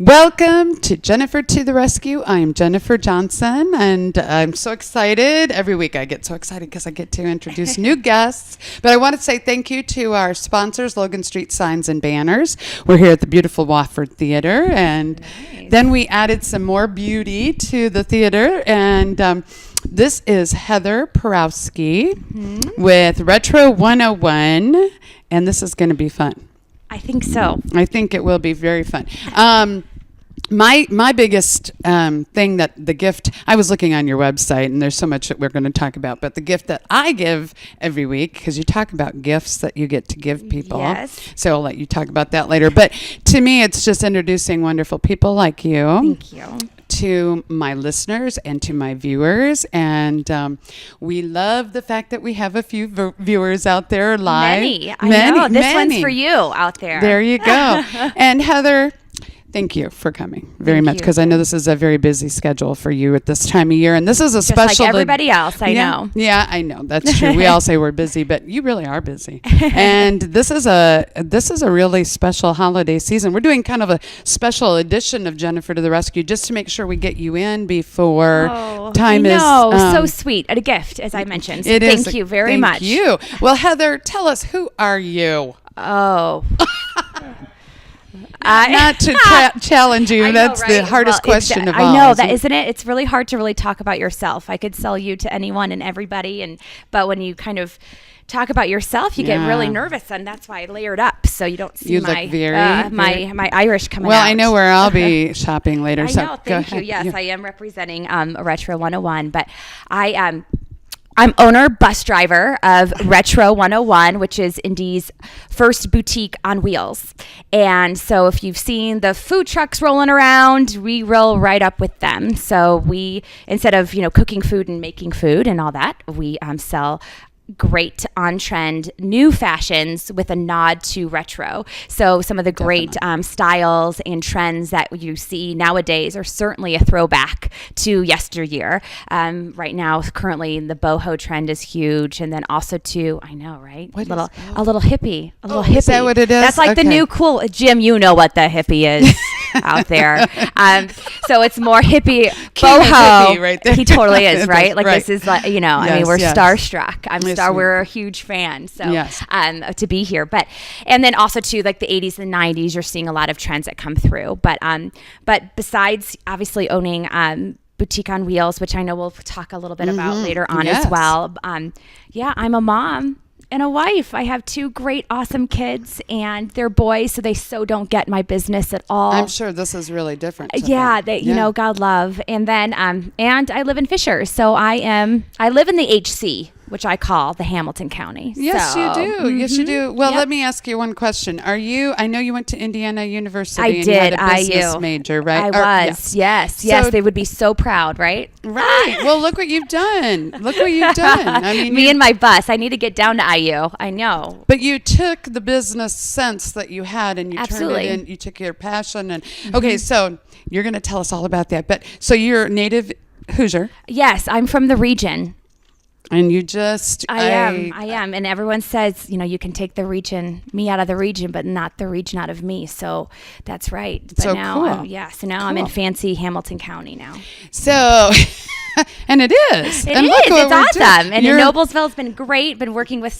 Welcome to Jennifer to the Rescue. I'm Jennifer Johnson, and I'm so excited. Every week I get so excited because I get to introduce new guests. But I want to say thank you to our sponsors, Logan Street Signs and Banners. We're here at the beautiful Wofford Theater, and then we added some more beauty to the theater. And this is Heather Pirowski with Retro 101, and this is going to be fun. I think so. I think it will be very fun. My biggest thing that the gift, I was looking on your website, and there's so much that we're going to talk about, but the gift that I give every week, because you talk about gifts that you get to give people. Yes. So I'll let you talk about that later. But to me, it's just introducing wonderful people like you. Thank you. To my listeners and to my viewers. And we love the fact that we have a few viewers out there live. Many. I know. This one's for you out there. There you go. And Heather, thank you for coming very much, because I know this is a very busy schedule for you at this time of year, and this is a Just special. like everybody else, I know. Yeah, I know, that's true. We all say we're busy, but you really are busy. And this is a really special holiday season. We're doing kind of a special edition of Jennifer to the Rescue, just to make sure we get you in before time is. So sweet. A gift, as I mentioned. So thank you very much. Thank you. Well, Heather, tell us, who are you? Oh. Not to challenge you. That's the hardest question of all. I know that, isn't it? It's really hard to really talk about yourself. I could sell you to anyone and everybody, but when you kind of talk about yourself, you get really nervous, and that's why I layered up so you don't see my Irish coming out. Well, I know where I'll be shopping later. I know. Thank you. Yes, I am representing Retro 101, but I'm owner, bus driver of Retro 101, which is Indy's first boutique on wheels. And so if you've seen the food trucks rolling around, we roll right up with them. So we, instead of, cooking food and making food and all that, we sell great on-trend new fashions with a nod to retro. So some of the great styles and trends that you see nowadays are certainly a throwback to yesteryear. Right now, currently, the boho trend is huge, and then also I know, right? A little hippie. Is that what it is? That's like the new cool. Jim, you know what the hippie is out there. So it's more hippie, boho. Hippie right there. He totally is, right? Like right. This is like, we're starstruck. We're a huge fan, so to be here, and then also too, like the 80s and 90s, you're seeing a lot of trends that come through. But besides obviously owning Boutique on Wheels, which I know we'll talk a little bit about later on as well. I'm a mom and a wife. I have two great, awesome kids, and they're boys, so they don't get my business at all. I'm sure this is really different. God love. And then, and I live in Fishers, so I live in the HC, which I call the Hamilton County. Yes, you do. Yes, you do. Well, let me ask you one question. I know you went to Indiana University. I did. You had a business major, right? I was. Yes. They would be so proud, right? Right. Well, look what you've done. I mean, me and my bus. I need to get down to IU. I know. But you took the business sense that you had, and you turned it in. You took your passion, and okay. So you're going to tell us all about that. But so you're native Hoosier. Yes, I'm from the region. And you just... I am. And everyone says, you can take me out of the region, but not the region out of me. So that's right. But so now, cool. So now I'm in fancy Hamilton County now. So... And it is. It's awesome. And Noblesville's been great. Been working with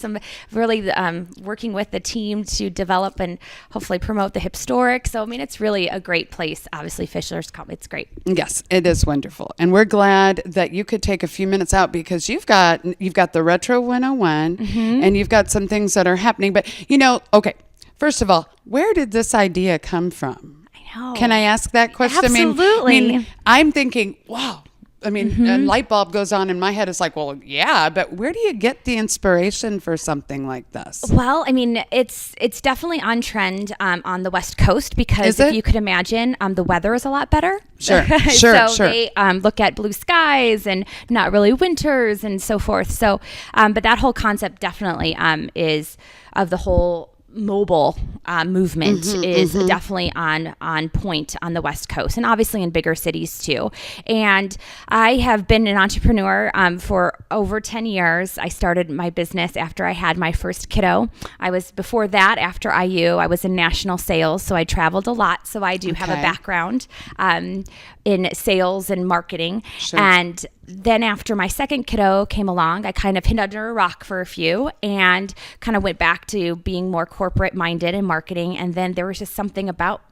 working with the team to develop and hopefully promote the historic. So, it's really a great place. Obviously, Fishers, it's great. Yes, it is wonderful. And we're glad that you could take a few minutes out, because you've got the Retro 101 and you've got some things that are happening. But, okay, first of all, where did this idea come from? I know. Can I ask that question? Absolutely. I'm thinking, wow. A light bulb goes on in my head. It's like, well, yeah, but where do you get the inspiration for something like this? Well, it's definitely on trend on the West Coast, because if you could imagine, the weather is a lot better. Sure. They look at blue skies and not really winters and so forth. So, but that whole concept definitely is of the whole mobile movement is definitely on point on the West Coast, and obviously in bigger cities too. And I have been an entrepreneur for over 10 years. I started my business after I had my first kiddo. Before that, after IU, I was in national sales, so I traveled a lot. So I do have a background in sales and marketing. Sure. And then after my second kiddo came along, I kind of hid under a rock for a few and kind of went back to being more corporate minded in marketing. And then there was just something about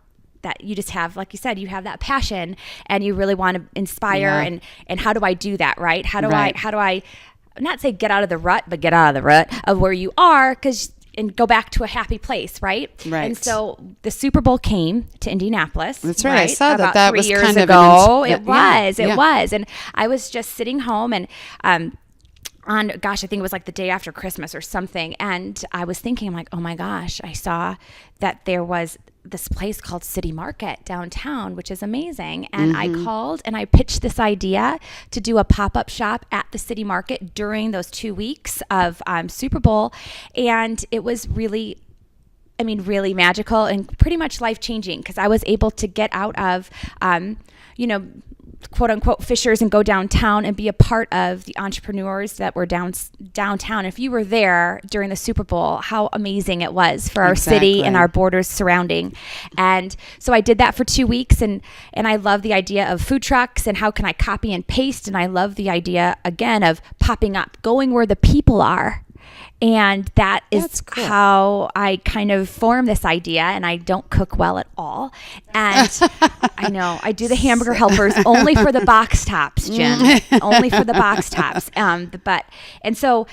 that you just have, like you said, you have that passion and you really want to inspire. And how do I do that, right? How do I not say get out of the rut, but get out of the rut of where you are, and go back to a happy place, right? Right. And so the Super Bowl came to Indianapolis. That's right. I saw about that 3 was years kind ago. of It was. And I was just sitting home and I think it was like the day after Christmas or something. And I was thinking, I'm like, oh my gosh, I saw that there was this place called City Market downtown, which is amazing. And I called and I pitched this idea to do a pop-up shop at the City Market during those 2 weeks of Super Bowl. And it was really magical and pretty much life-changing, because I was able to get out of, quote unquote fishers and go downtown and be a part of the entrepreneurs that were downtown. If you were there during the Super Bowl, how amazing it was for our city and our borders surrounding. And so I did that for 2 weeks, and I love the idea of food trucks and how can I copy and paste. And I love the idea again of popping up, going where the people are. And that is cool. How I kind of formed this idea. And I don't cook well at all. And I know I do the hamburger helpers only for the box tops, Jim, only for the box tops. And so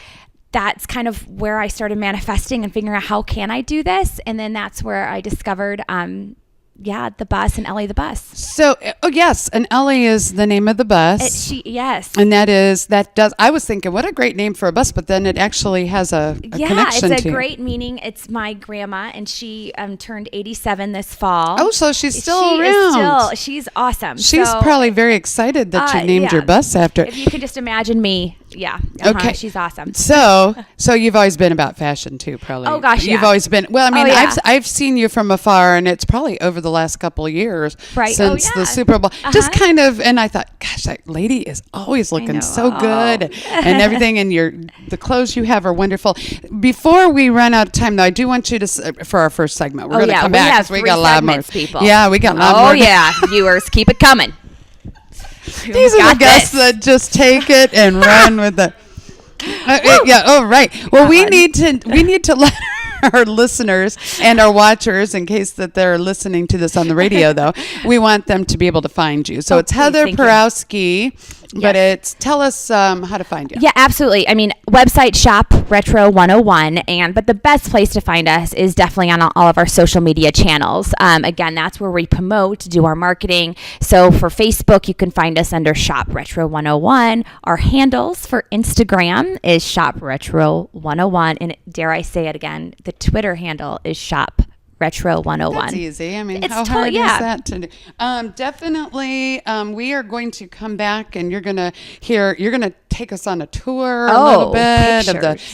that's kind of where I started manifesting and figuring out how can I do this. And then that's where I discovered the bus and Ellie the bus. So, yes, and Ellie is the name of the bus. Yes. And I was thinking, what a great name for a bus, but then it actually has a connection to. It's a great meaning. It's my grandma, and she turned 87 this fall. Oh, so she's still around. She's awesome. She's probably very excited that you named your bus after. If you could just imagine me. Yeah. Okay. She's awesome. So you've always been about fashion too, probably. Oh gosh, You've always been. Well, I mean, yeah. I've seen you from afar, and it's probably over the last couple of years right. since the Super Bowl. Just kind of, and I thought, gosh, that lady is always looking so good and everything, and the clothes you have are wonderful. Before we run out of time, though, I do want you to for our first segment. We're going to come back because we got a lot more. People. Yeah, we got a lot more. Oh yeah, viewers, keep it coming. These are the guests that just take it and run with the. Oh right. Well, we need to let our listeners and our watchers, in case that they're listening to this on the radio, though, we want them to be able to find you. So it's Heather Pirowski. But tell us how to find you. Yeah, absolutely. I mean, website shop Retro 101, but the best place to find us is definitely on all of our social media channels. Again, that's where we promote, do our marketing. So for Facebook, you can find us under Shop Retro 101. Our handles for Instagram is Shop Retro 101, and dare I say it again, the Twitter handle is Shop Retro 101. That's easy. I mean, how hard is that to do? Definitely, we are going to come back, and you're going to take us on a tour a little bit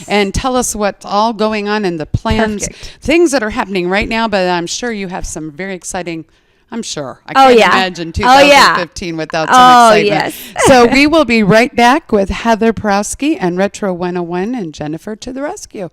and tell us what's all going on and the plans, things that are happening right now. But I'm sure you have some very exciting. I'm sure. I can't imagine 2015 without some excitement. Yes. So we will be right back with Heather Pirowski and Retro 101 and Jennifer to the rescue.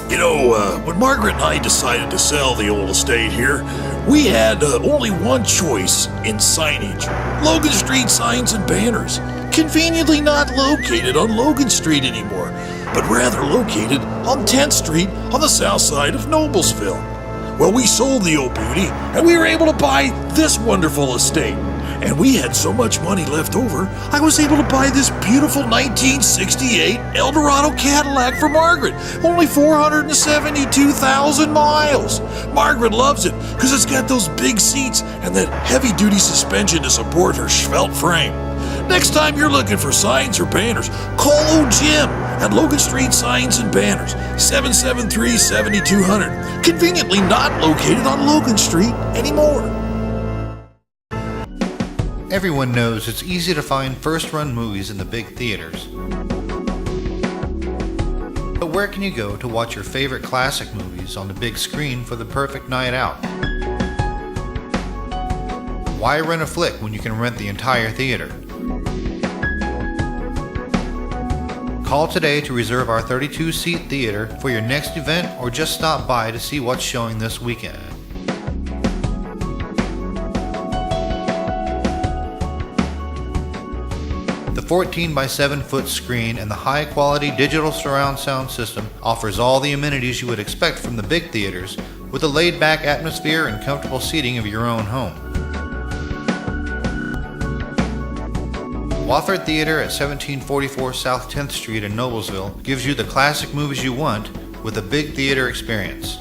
You know, when Margaret and I decided to sell the old estate here, we had only one choice in signage. Logan Street signs and banners. Conveniently not located on Logan Street anymore, but rather located on 10th Street on the south side of Noblesville. Well, we sold the old beauty, and we were able to buy this wonderful estate. And we had so much money left over, I was able to buy this beautiful 1968 Eldorado Cadillac for Margaret. Only 472,000 miles. Margaret loves it because it's got those big seats and that heavy-duty suspension to support her svelte frame. Next time you're looking for signs or banners, call old Jim at Logan Street Signs and Banners, 773-7200. Conveniently not located on Logan Street anymore. Everyone knows it's easy to find first-run movies in the big theaters. where can you go to watch your favorite classic movies on the big screen for the perfect night out? Why rent a flick when you can rent the entire theater? Call today to reserve our 32-seat theater for your next event, or just stop by to see what's showing this weekend. The 14 by 7 foot screen and the high quality digital surround sound system offers all the amenities you would expect from the big theaters, with a laid back atmosphere and comfortable seating of your own home. Wofford Theater at 1744 South 10th Street in Noblesville gives you the classic movies you want with a big theater experience.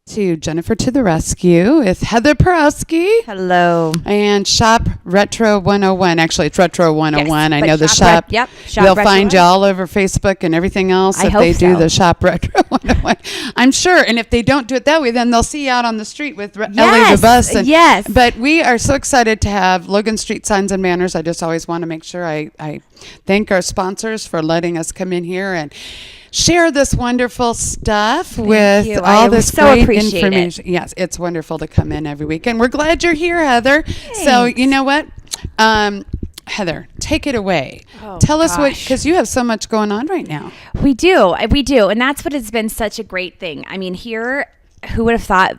To Jennifer to the Rescue with Heather Pirowski. Hello. And Shop Retro 101. Actually, it's Retro 101. Yes, I but know the Shop shop. Yep. Shop They'll Retro find you 101. all over Facebook and everything else I if hope they do so. the Shop Retro 101. I'm sure. And if they don't do it that way, then they'll see you out on the street with Ellie the Yes, Bus. And, yes. But we are so excited to have Logan Street Signs and Banners. I just always want to make sure I thank our sponsors for letting us come in here and share this wonderful stuff with you. all I this so great appreciate it. information. Yes, it's wonderful to come in every week. And we're glad you're here, Heather. So, you know what? Heather, take it away. Oh, Tell us what, gosh. because you have so much going on right now. We do. And that's what has been such a great thing. I mean, here, who would have thought,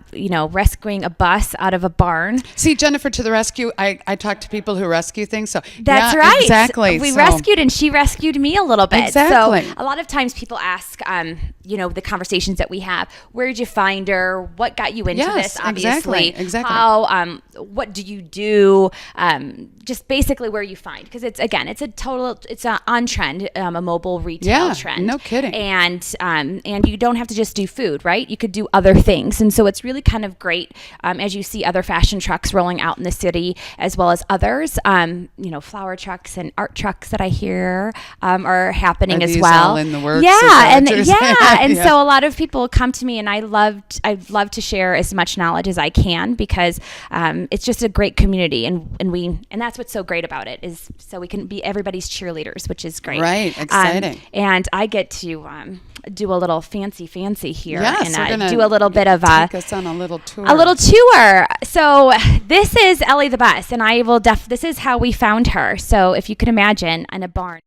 rescuing a bus out of a barn? See, Jennifer to the Rescue, I talk to people who rescue things. So That's yeah, right. Exactly. We So- rescued, and she rescued me a little bit. Exactly. So a lot of times people ask, the conversations that we have, where did you find her? What got you into Yes, this? Obviously. exactly. How, what do you do? Just basically where you find, because it's a on trend, a mobile retail Yeah, trend. no kidding. And you don't have to just do food, right? You could do other things. And so it's really kind of great as you see other fashion trucks rolling out in the city, as well as others, flower trucks and art trucks that I hear are happening Are as these well. all in the works? Is Yeah, that and what you're saying? and Yeah. so a lot of people come to me, and I love to share as much knowledge as I can, because it's just a great community, and that's what's so great about it, is so we can be everybody's cheerleaders, which is great. Right, exciting. And I get to do a little fancy here, Yes, we're and gonna do a little bit of take us on a little tour. a little tour. So this is Ellie the Bus, and I will this is how we found her. So if you can imagine, in a barn.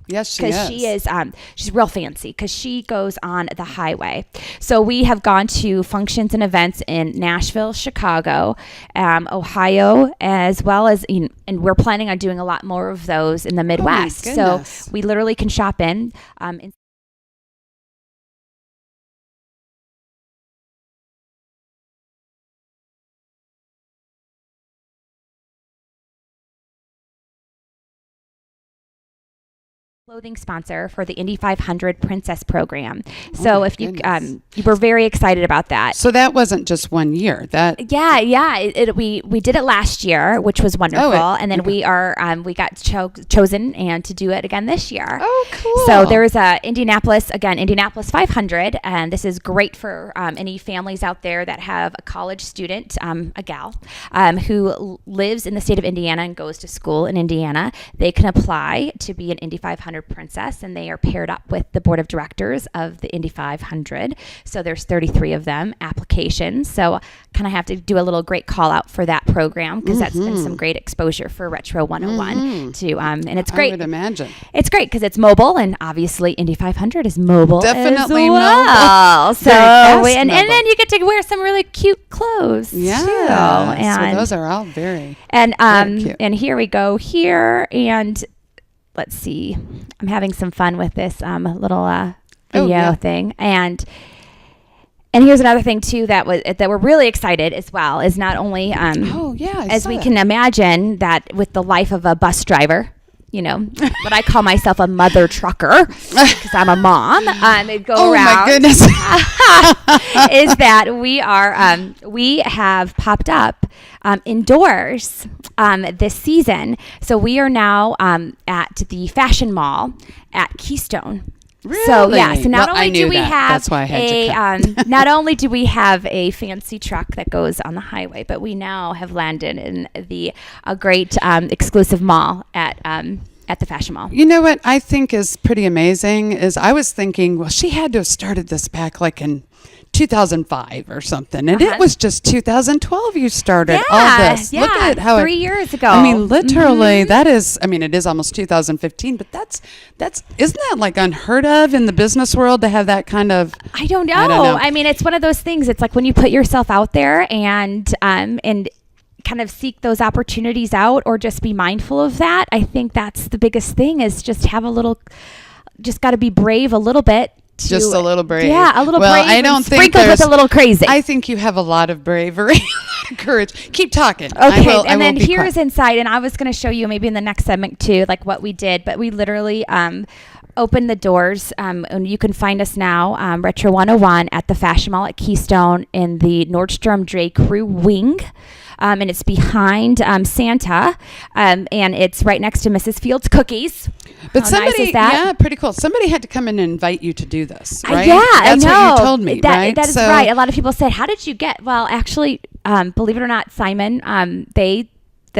Yes, she Because she's real fancy, because she goes on the highway. So we have gone to functions and events in Nashville, Chicago, Ohio, as well as, and we're planning on doing a lot more of those in the Midwest. So goodness. we literally can shop in. clothing sponsor for the Indy 500 Princess Program. So my if you goodness. you were very excited about that. So that wasn't just 1 year. That Yeah. We did it last year, which was wonderful, and then we got chosen and to do it again this year. Oh, cool. So there's Indianapolis 500, and this is great for any families out there that have a college student, a gal, who lives in the state of Indiana and goes to school in Indiana. They can apply to be an Indy 500 Princess, and they are paired up with the board of directors of the Indy 500. So there's 33 of them applications. So kind of have to do a little great call out for that program, because that's been some great exposure for Retro 101 too. And it's great. I would imagine. It's great because it's mobile, and obviously Indy 500 is mobile. Definitely as well. mobile. So Very fast and mobile. then you get to wear some really cute clothes. Yeah. too. And So those are all very and very cute. and here we go here, and let's see. I'm having some fun with this little video thing, and here's another thing too that we're really excited as well, is not only as we can imagine that with the life of a bus driver, but I call myself a mother trucker because I'm a mom. They go around. Oh my goodness. Is that we have popped up indoors this season. So we are now at the Fashion Mall at Keystone. Really? So so not Well, I only knew do we that. have That's why I had you not only do we have a fancy truck that goes on the highway, but we now have landed in a great exclusive mall at the Fashion Mall. You know what I think is pretty amazing is I was thinking, well, she had to have started this back like in 2005 or something, and it was just 2012 you started all this. Yeah, Look at how 3 years ago. I mean, literally, that is. I mean, it is almost 2015, but that's isn't that like unheard of in the business world to have that kind of? I don't know. I don't know. I mean, it's one of those things. It's like when you put yourself out there and kind of seek those opportunities out, or just be mindful of that. I think that's the biggest thing, is just got to be brave a little bit. Just a little brave. Yeah, a little brave. I don't think sprinkled with a little crazy. I think you have a lot of bravery, courage. Keep talking. Okay, and then here's inside, and I was going to show you maybe in the next segment too, like what we did, but we literally opened the doors, and you can find us now, Retro 101 at the Fashion Mall at Keystone in the Nordstrom J. Crew wing. And it's behind Santa, and it's right next to Mrs. Fields Cookies. But How somebody, nice is that? yeah, pretty cool. Somebody had to come in and invite you to do this, right? Yeah, That's I know. what you told me, right? That is right. A lot of people said, "How did you get?" Well, actually, believe it or not, Simon, the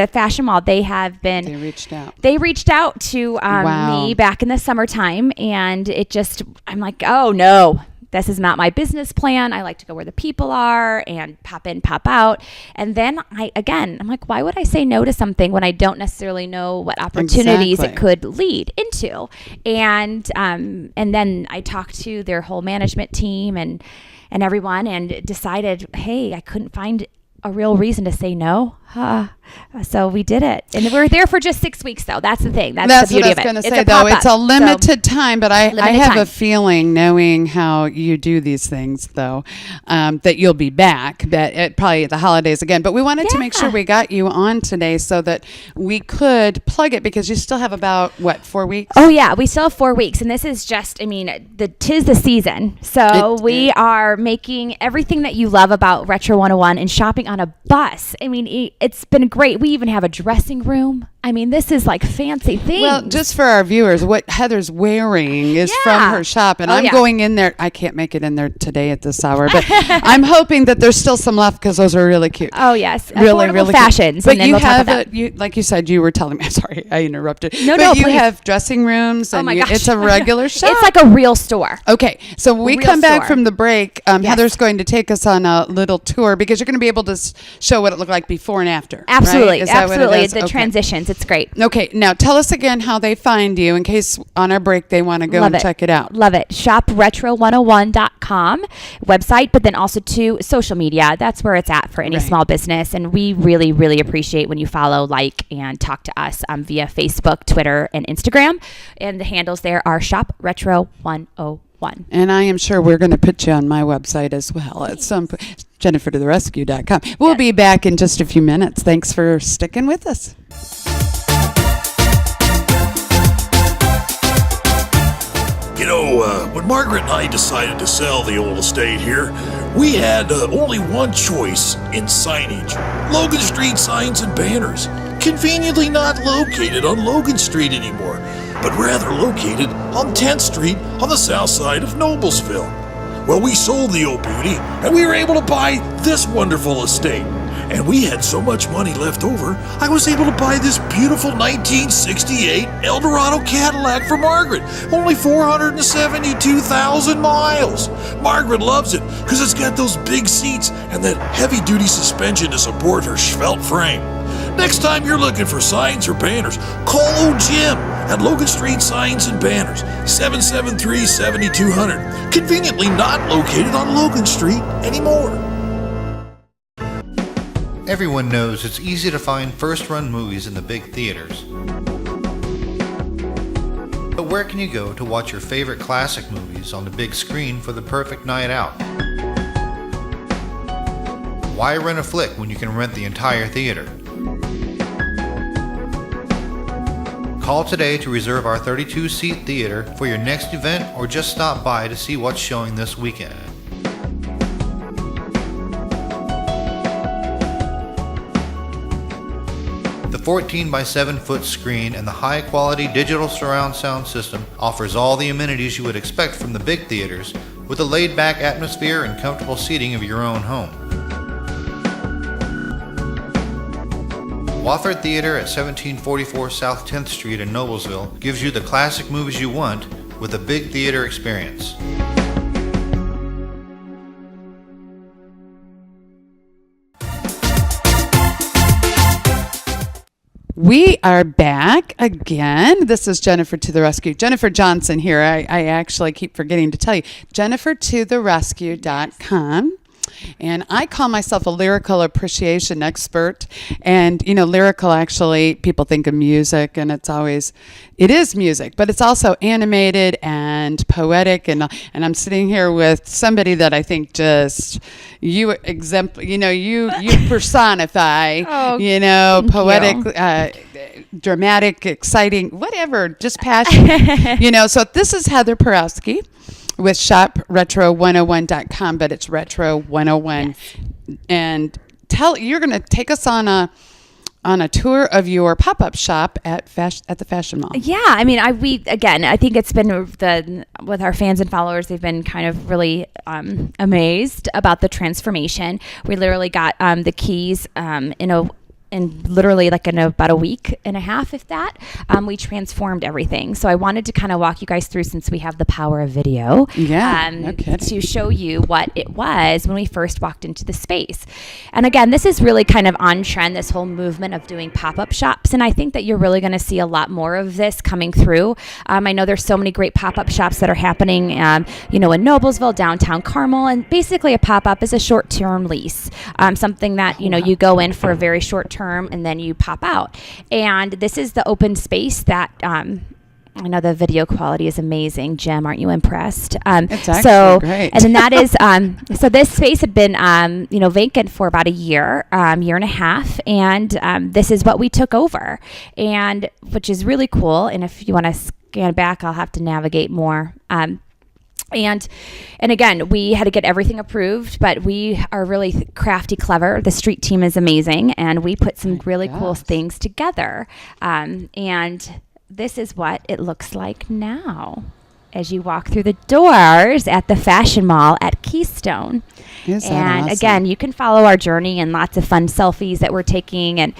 Fashion Mall, they reached out. They reached out to me back in the summertime, and I'm like, oh no. This is not my business plan. I like to go where the people are and pop in, pop out. And then I'm like, why would I say no to something when I don't necessarily know what opportunities it could lead into? And then I talked to their whole management team and everyone, and decided, hey, I couldn't find a real reason to say no. So we did it, and we're there for just 6 weeks, though. That's the thing. That's the beauty of it. That's what I was going to say, though. It's a limited time, but I have a feeling, knowing how you do these things, though, that you'll be back. That probably the holidays again. But we wanted to make sure we got you on today so that we could plug it, because you still have about 4 weeks. Oh yeah, we still have 4 weeks, and this is just, tis the season. So we are making everything that you love about Retro 101 and shopping on a bus. It's been great. We even have a dressing room. This is like fancy things. Well, just for our viewers, what Heather's wearing is from her shop, and I'm going in there. I can't make it in there today at this hour, but I'm hoping that there's still some left, because those are really cute. Oh yes, really, affordable really fashions. Cute. But and then you we'll have talk about like you said, you were telling me. I'm sorry, I interrupted. No, but you please. have dressing rooms, and my gosh. it's a regular shop. It's like a real store. Okay, so when we Real come back store. from the break, Heather's going to take us on a little tour, because you're going to be able to show what it looked like before and after. Absolutely, right? Is that what it absolutely. is? The transitions, it's great. Okay, now tell us again how they find you, in case on our break they want to go and check it out. Love it. ShopRetro101.com website, but then also to social media. That's where it's at for any small business. And we really, really appreciate when you follow, like, and talk to us via Facebook, Twitter, and Instagram. And the handles there are ShopRetro101. And I am sure we're going to put you on my website as well at some point. JenniferToTheRescue.com. We'll be back in just a few minutes. Thanks for sticking with us. when Margaret and I decided to sell the old estate here, we had only one choice in signage. Logan Street signs and banners. Conveniently not located on Logan Street anymore, but rather located on 10th Street on the south side of Noblesville. Well, we sold the old beauty, and we were able to buy this wonderful estate. And we had so much money left over, I was able to buy this beautiful 1968 Eldorado Cadillac for Margaret. Only 472,000 miles. Margaret loves it because it's got those big seats and that heavy-duty suspension to support her svelte frame. Next time you're looking for signs or banners, call old Jim at Logan Street Signs and Banners, 773-7200. Conveniently not located on Logan Street anymore. Everyone knows it's easy to find first-run movies in the big theaters. But where can you go to watch your favorite classic movies on the big screen for the perfect night out? Why rent a flick when you can rent the entire theater? Call today to reserve our 32-seat theater for your next event, or just stop by to see what's showing this weekend. The 14 by 7 foot screen and the high quality digital surround sound system offers all the amenities you would expect from the big theaters, with a laid back atmosphere and comfortable seating of your own home. Wofford Theater at 1744 South 10th Street in Noblesville gives you the classic movies you want with a big theater experience. We are back again. This is Jennifer to the Rescue. Jennifer Johnson here. I actually keep forgetting to tell you. JenniferToTheRescue.com. And I call myself a lyrical appreciation expert. And, you know, lyrical, actually, people think of music, and it is music, but it's also animated and poetic. And I'm sitting here with somebody that I think just you personify, poetic, dramatic, exciting, whatever, just passion. So this is Heather Pirowski with shopretro101.com, but it's retro 101. Yes. And you're going to take us on a tour of your pop-up shop at the Fashion Mall. Yeah, I mean, I think it's been with our fans and followers, they've been kind of really amazed about the transformation. We literally got the keys in literally in about a week and a half, if that. We transformed everything. So I wanted to kind of walk you guys through, since we have the power of video, to show you what it was when we first walked into the space. And again, this is really kind of on trend, this whole movement of doing pop-up shops. And I think that you're really going to see a lot more of this coming through. I know there's so many great pop-up shops that are happening, in Noblesville, downtown Carmel. And basically a pop-up is a short-term lease, something that, you go in for a very short term and then you pop out. And this is the open space that I know the video quality is amazing. Jem, aren't you impressed? It's actually great. And then that is so this space had been vacant for about a year and a half, and this is what we took over, and which is really cool. And if you want to scan back, I'll have to navigate more. And again, we had to get everything approved, but we are really crafty, clever. The street team is amazing, and we put some really cool things together. And this is what it looks like now as you walk through the doors at the Fashion Mall at Keystone. And again, you can follow our journey and lots of fun selfies that we're taking, and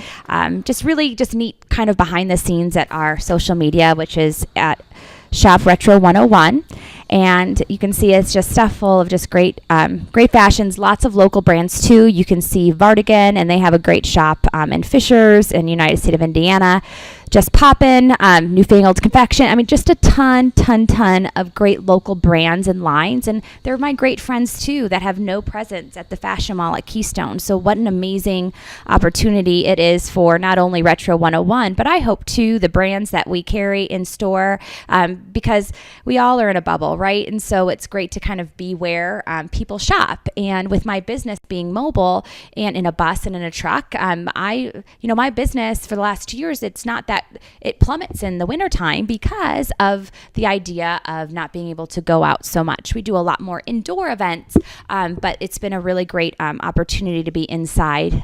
just neat kind of behind the scenes at our social media, which is at Shop Retro 101. And you can see it's just stuff full of just great fashions, lots of local brands too. You can see Vardigan, and they have a great shop in Fishers in United State of Indiana. Just Poppin', Newfangled Confection. I mean, just a ton of great local brands and lines. And they're my great friends too that have no presence at the Fashion Mall at Keystone. So what an amazing opportunity it is for not only Retro 101, but I hope too the brands that we carry in store, because we all are in a bubble, right? And so it's great to kind of be where people shop. And with my business being mobile and in a bus and in a truck, my business for the last 2 years, it's not that that it plummets in the wintertime because of the idea of not being able to go out so much. We do a lot more indoor events, but it's been a really great opportunity to be inside.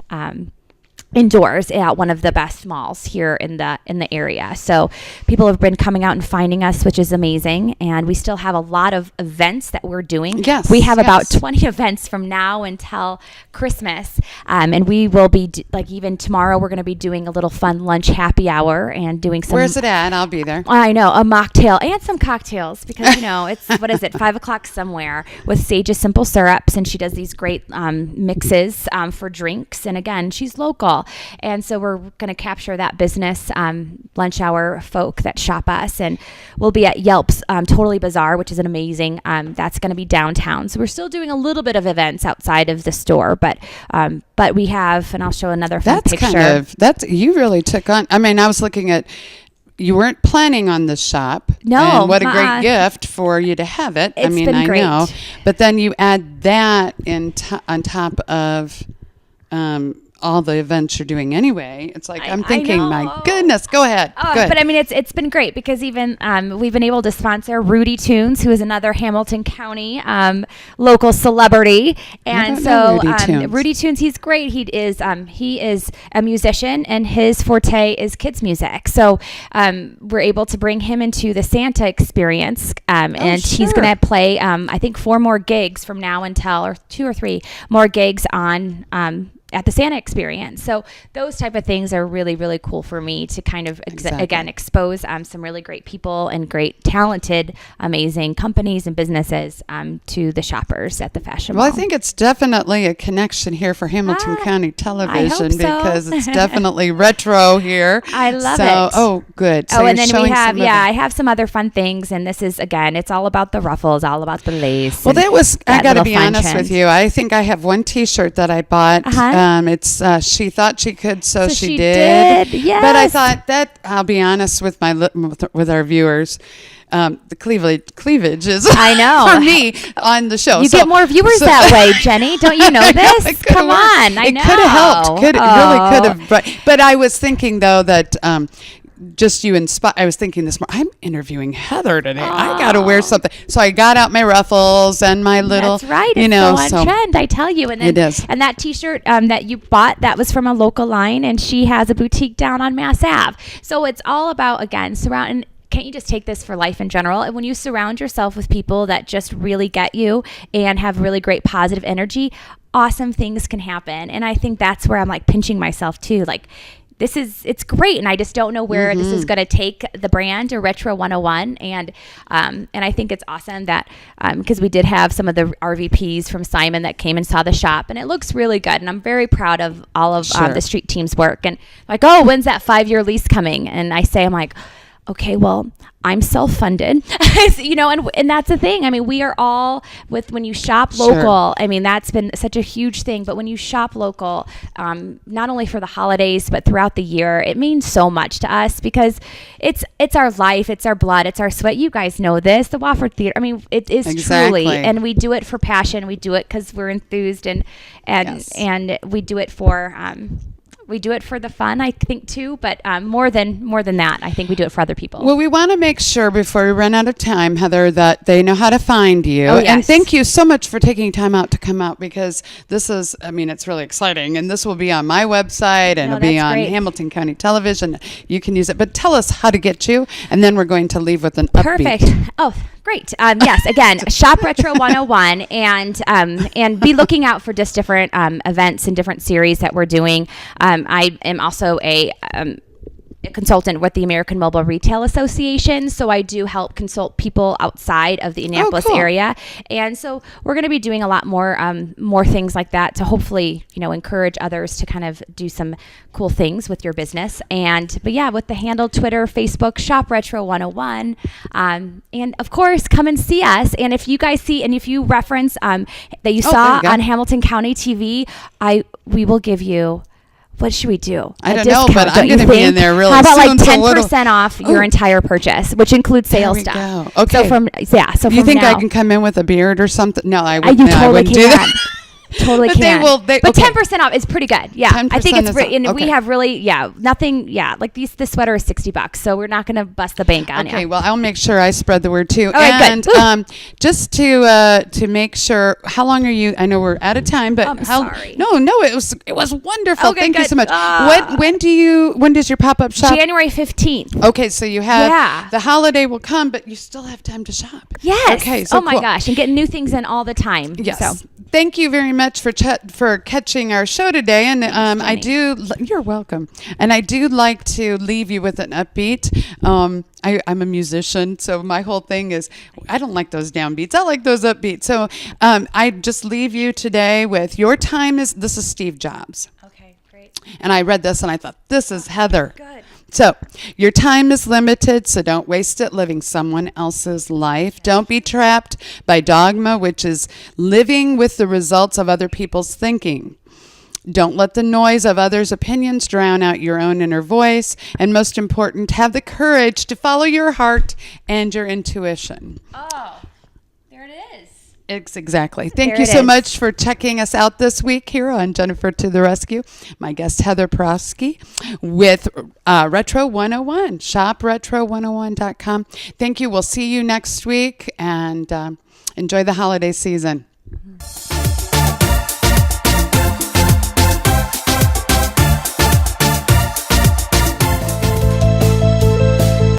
Indoors at one of the best malls here in the area. So people have been coming out and finding us, which is amazing. And we still have a lot of events that we're doing. Yes, we have about 20 events from now until Christmas. And we will be even tomorrow, we're going to be doing a little fun lunch happy hour and doing some. Where's it at? I'll be there. I know, a mocktail and some cocktails because, it's, what is it, 5 o'clock somewhere with Sage's Simple Syrups. And she does these great mixes for drinks. And again, she's local. And so we're going to capture that business lunch hour folk that shop us. And we'll be at Yelp's Totally Bizarre, which is an amazing, that's going to be downtown. So we're still doing a little bit of events outside of the store, but we have, and I'll show another fun picture. You really took on, I mean, I was looking at, you weren't planning on this shop. No. And what a great gift for you to have it. It's been great. Know. But then you add that on top of all the events you're doing anyway. It's like, I'm thinking, my goodness, go ahead. Good. But I mean, it's been great because even we've been able to sponsor Rudy Tunes, who is another Hamilton County local celebrity. And so Rudy Tunes, he's great. He is a musician and his forte is kids music. So we're able to bring him into the Santa experience. He's going to play, I think 4 more gigs from now until, or 2 or 3 more gigs on at the Santa experience. So those type of things are really, really cool for me to kind of, again, expose some really great people and great, talented, amazing companies and businesses to the shoppers at the fashion mall. Well, I think it's definitely a connection here for Hamilton County Television because it's definitely retro here. I love it. Oh, good. So and then we have, I have some other fun things. And this is, again, it's all about the ruffles, all about the lace. Well, I got to be honest with you. I think I have one T-shirt that I bought. It's she thought she could, so she did. Yes. But I thought that I'll be honest with with our viewers. The cleavage is I know for me on the show. You get more viewers that way, Jenny. Don't you know this? Come on, I know. It could have helped. It really could have. But I was thinking though that. Just you inspire. I was thinking this morning, I'm interviewing Heather today. I got to wear something. So I got out my ruffles and my little. That's right. It's so on trend, I tell you. And then, it is. And that T-shirt that you bought, that was from a local line, and she has a boutique down on Mass Ave. So it's all about, again, surrounding. Can't you just take this for life in general? And when you surround yourself with people that just really get you and have really great positive energy, awesome things can happen. And I think that's where I'm like pinching myself too. Like, it's great, and I just don't know where this is going to take the brand or Retro 101, and I think it's awesome that because we did have some of the RVPs from Simon that came and saw the shop, and it looks really good, and I'm very proud of all of the street team's work. And like, when's that 5-year lease coming? And I'm like, okay, well, I'm self-funded, and that's the thing. I mean, we are all when you shop local, I mean, that's been such a huge thing, but when you shop local, not only for the holidays, but throughout the year, it means so much to us because it's our life, it's our blood, it's our sweat. You guys know this, the Wofford Theater. I mean, it is truly, and we do it for passion. We do it because we're enthused and we do it for, we do it for the fun, I think, too. But more than that, I think we do it for other people. Well, we want to make sure before we run out of time, Heather, that they know how to find you. Oh, yes. And thank you so much for taking time out to come out because this is, I mean, it's really exciting. And this will be on my website and it'll be on Hamilton County Television. You can use it. But tell us how to get you. And then we're going to leave with an upbeat. Perfect. Oh, great. Yes, again, Shop Retro 101 and be looking out for just different events and different series that we're doing. I am also a consultant with the American Mobile Retail Association, so I do help consult people outside of the Indianapolis area, and so we're going to be doing a lot more things like that to hopefully encourage others to kind of do some cool things with your business. But yeah, with the handle Twitter, Facebook, Shop Retro 101, and of course come and see us. And if you guys see and if you reference that you saw on Hamilton County TV, we will give you. What should we do? I don't know, but I'm going to be in there really soon. How about like 10% off your entire purchase, which includes sales stuff? Go. Okay. So you think I can come in with a beard or something? No, I wouldn't. You totally do that. Totally But can. But okay. 10% off is pretty good. Yeah. I think 10% it's is and okay. we have really, nothing. Yeah. Like this sweater is $60. So we're not going to bust the bank on Okay, you. well, I'll make sure I spread the word too. All right, and good. just to make sure, how long are you? I know we're out of time, but I'm sorry. No, it was wonderful. Okay, Thank you good. so much. When does your pop up shop? January 15th. Okay, so you have Yeah. the holiday will come, but you still have time to shop. Yes. Okay. So oh my cool. gosh, and getting new things in all the time. Yes. So. Thank you very much for catching our show today, and Jenny. You're welcome. And I do like to leave you with an upbeat. I'm a musician, so my whole thing is I don't like those downbeats. I like those upbeats. So I just leave you today with your time is. This is Steve Jobs. Okay, great. And I read this and I thought, this is Heather. Good. So, your time is limited, so don't waste it living someone else's life. Don't be trapped by dogma, which is living with the results of other people's thinking. Don't let the noise of others' opinions drown out your own inner voice. And most important, have the courage to follow your heart and your intuition. Oh, there it is. Exactly. Thank There you it so is. much for checking us out this week here on Jennifer to the Rescue. My guest, Heather Pirowski, with Retro 101, shopretro101.com. Thank you. We'll see you next week, and enjoy the holiday season. Mm-hmm.